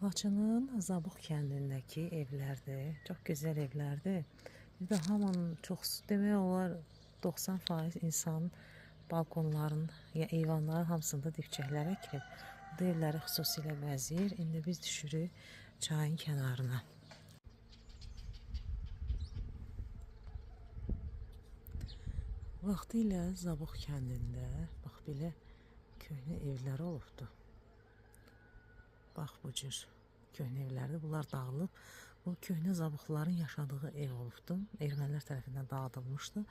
Laçının Zabux kəndindəki evlərdir. Çox gözəl evlərdir. Bir də hamının çox demək olar 90% insan balkonların, ya eyvanların hamısında dibçəklər əkilib. Bu da evləri xüsusilə bəzəyir. İndi biz düşürük çayın kənarına. Vaxtilə Zabux kəndində bax belə köhnə evlər olubdu. Bax bu cür köhnə evlərdir. Bunlar dağılıb. Bu köhnə Zabuxların yaşadığı ev olubdu. Ermənilər tərəfindən dağıdılmışdı.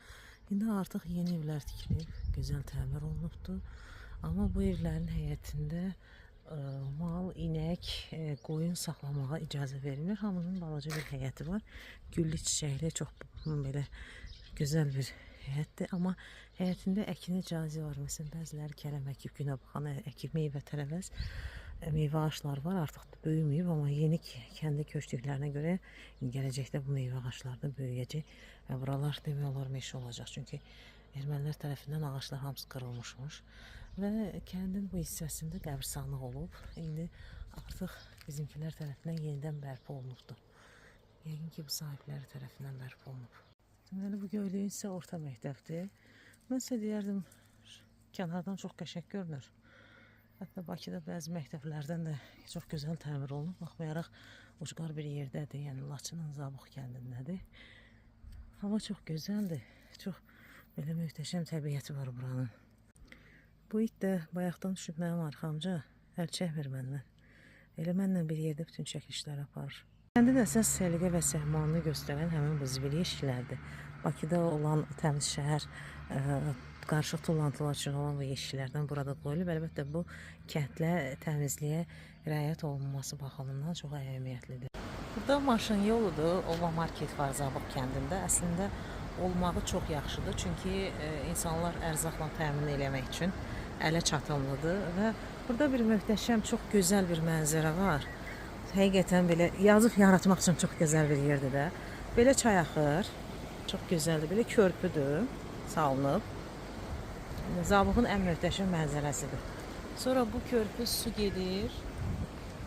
İndi artıq yeni evlər tikilib, gözəl təmir olunubdu. Amma bu evlərin həyətində mal, inək, qoyun saxlamağa icazə verilmir. Hamının balaca bir həyəti var. Güllü çiçəkli, çox belə gözəl bir həyətdir. Amma həyətində əkinə icazə var. Məsələn, bəziləri kələm əkib, günə baxan əkib, meyvə tərəvəz, meyvə ağaçları var. Artıq da böyüməyib, amma yeni kəndə köçdüklərinə görə gələcəkdə bu meyvə ağaçları da böyüyəcək. Və buralar demək olar meşə olacaq. Çünki ermənilər tərəfindən ağaçlar hamısı qırılmışmış. Və kəndin bu hissəsində qəbirstanlıq olub. İndi artıq bizimkilər tərəfindən yenidən bərpa olunubdur. Yəqin ki, bu sahibləri tərəfindən bərpa olunub. Deməli, bu gördüyün isə orta məktəbdir. Mən sizə deyərdim, kənardan çox qəşəng görünür. Hətta Bakıda bəzi məktəblərdən də çox gözəl təmir olunub. Baxmayaraq, ucqar bir yerdədir, yəni Laçının Zabux kəndindədir. Hava çox gözəldir, çox belə möhtəşəm təbiəti var buranın. Bu it də bayaqdan düşüb mənim arxamca, əl çəkmir məndən. Elə mənlə bir yerdə bütün çəkilişləri aparır. Kəndin əsas səliqə və səhmanını göstərən həmin bu zibil yeşiklərdir. Bakıda olan təmiz şəhər, qarışıq tullantılar üçün olan bu yeşiklərdən burada qoyulub. Əlbəttə bu kəndlə təmizliyə riayət olunması baxımından çox əhəmiyyətlidir. Burada maşın yoludur, Ova market var Zabux kəndində. Əslində olmağı çox yaxşıdır, çünki insanlar ərzaqla təmin eləmək üçün ələ çatımlıdır və burada bir möhtəşəm, çox gözəl bir mənzərə var. Həqiqətən belə yazıb yaratmaq üçün çox gözəl bir yerdir də. Belə çay axır, çox gözəldir, belə körpüdür, salınıb. Zabuxun ən möhtəşəm mənzərəsidir. Sonra bu körpü su gedir,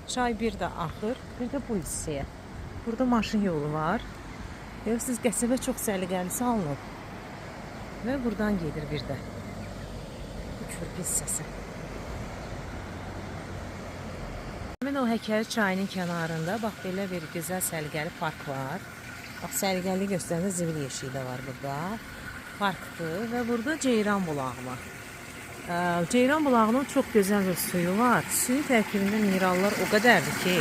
çay bir də axır, bir də bu hissəyə. Burada maşın yolu var. Görürsünüz, qəsəbə çox səliqəli salınıb və buradan gedir bir də bu körpü hissəsi. Həmin o Həkəri çayının kənarında bax belə bir gözəl səliqəli park var. Bax, səliqəli göstərəndə zibil yeşiyi də var burada. Parkdır və burada Ceyran bulağı var. Ceyran bulağının çox gözəl bir suyu var. Suyun tərkibində minerallar o qədərdir ki,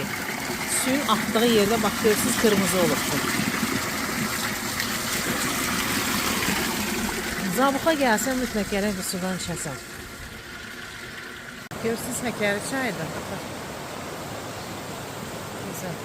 suyun axdığı yerdə bax görürsünüz, qırmızı olubdur. Zabuxa gəlsən mütləq gərək bu sudan içəsən. Görürsünüz, Həkəri çayıdır. Güzel.